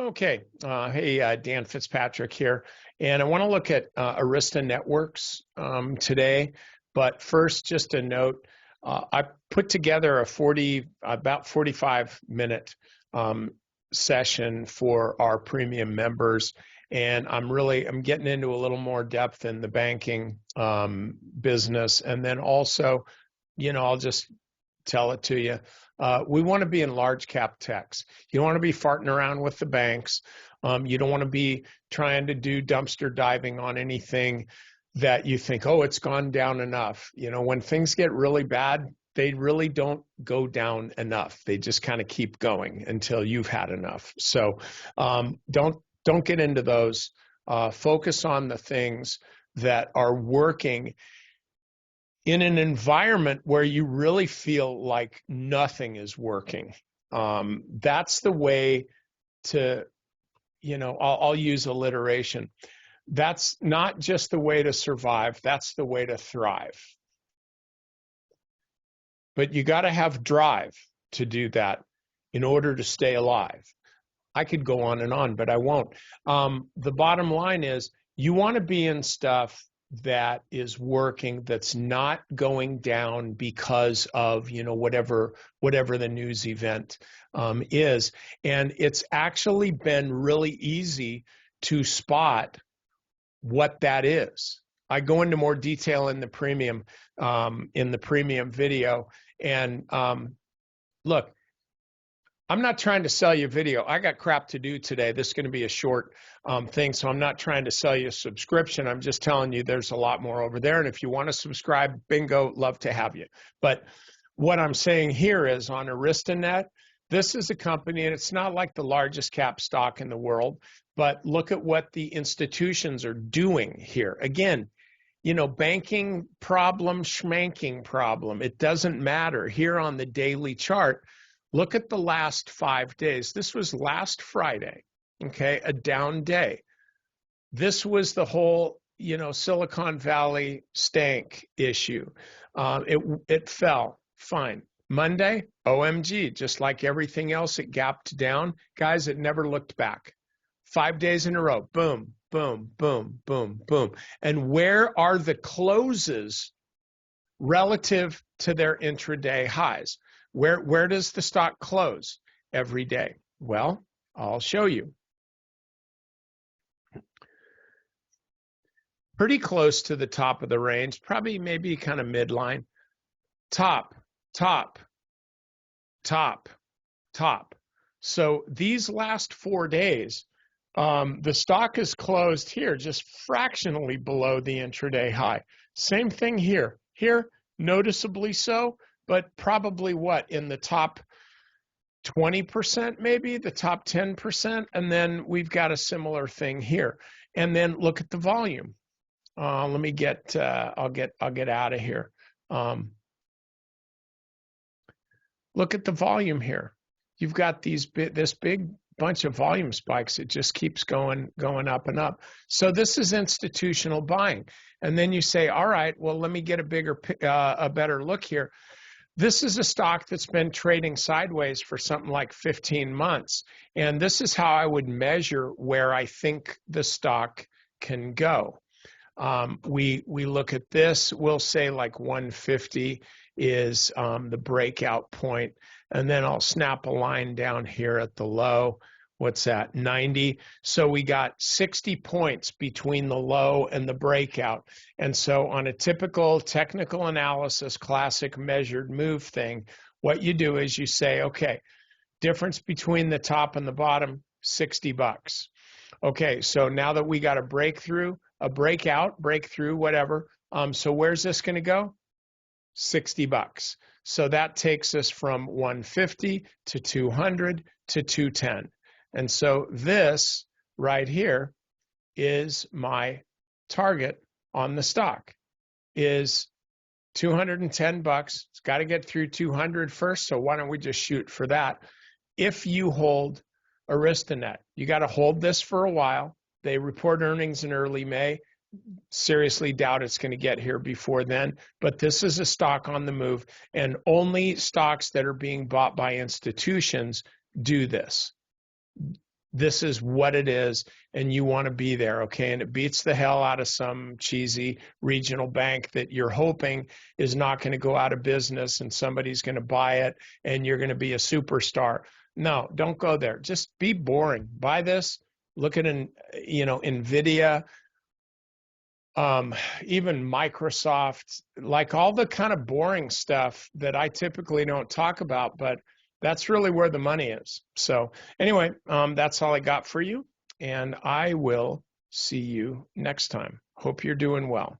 Okay. Hey, Dan Fitzpatrick here. And I want to look at Arista Networks today. But first, just a note, I put together about 45-minute session for our premium members. And I'm getting into a little more depth in the banking business. And then also, I'll just tell it to you. We want to be in large cap techs. You don't want to be farting around with the banks. You don't want to be trying to do dumpster diving on anything that you think, oh, it's gone down enough. When things get really bad, they really don't go down enough. They just kind of keep going until you've had enough. So don't get into those. Focus on the things that are working in an environment where you really feel like nothing is working. That's the way to, I'll use alliteration. That's not just the way to survive, that's the way to thrive. But you got to have drive to do that in order to stay alive. I could go on, but I won't. The bottom line is you want to be in stuff that is working, that's not going down because of whatever the news event is. And it's actually been really easy to spot what that is. I go into more detail in the premium video. And look, I'm not trying to sell you a video. I got crap to do today. This is going to be a short thing, so I'm not trying to sell you a subscription. I'm just telling you there's a lot more over there. And if you want to subscribe, bingo, love to have you. But what I'm saying here is on AristaNet, this is a company, and it's not like the largest cap stock in the world, but look at what the institutions are doing here. Again, banking problem, schmanking problem, it doesn't matter. Here on the daily chart, look at the last 5 days. This was last Friday, okay, a down day. This was the whole, Silicon Valley stank issue. It fell, fine. Monday, OMG, just like everything else, it gapped down. Guys, it never looked back. 5 days in a row, boom, boom, boom, boom, boom. And where are the closes relative to their intraday highs? Where does the stock close every day? Well, I'll show you. Pretty close to the top of the range, probably maybe kind of midline. Top, top, top, top. So these last 4 days, the stock is closed here just fractionally below the intraday high. Same thing here. Here, noticeably so, but probably in the top 20%, maybe the top 10%, and then we've got a similar thing here. And then look at the volume. Let me get. I'll get out of here. Look at the volume here. You've got this big bunch of volume spikes. It just keeps going up and up. So this is institutional buying. And then you say, all right, well, let me get a better look here. This is a stock that's been trading sideways for something like 15 months. And this is how I would measure where I think the stock can go. We look at this, we'll say like 150 is the breakout point. And then I'll snap a line down here at the low. What's that? 90. So we got 60 points between the low and the breakout. And so on a typical technical analysis, classic measured move thing, what you do is you say, okay, difference between the top and the bottom, $60. Okay, so now that we got a breakthrough, a breakout, breakthrough, whatever. So where's this going to go? $60. So that takes us from 150 to 200 to 210. And so this right here is my target on the stock, is $210. It's got to get through 200 first, so why don't we just shoot for that? If you hold AristaNet, you got to hold this for a while. They report earnings in early May. Seriously doubt it's going to get here before then, but this is a stock on the move, and only stocks that are being bought by institutions do this. this is what it is, and you want to be there, okay? And it beats the hell out of some cheesy regional bank that you're hoping is not going to go out of business and somebody's going to buy it and you're going to be a superstar. No, don't go there. Just be boring. Buy this. Look at NVIDIA, even Microsoft, like all the kind of boring stuff that I typically don't talk about, but that's really where the money is. So anyway, that's all I got for you, and I will see you next time. Hope you're doing well.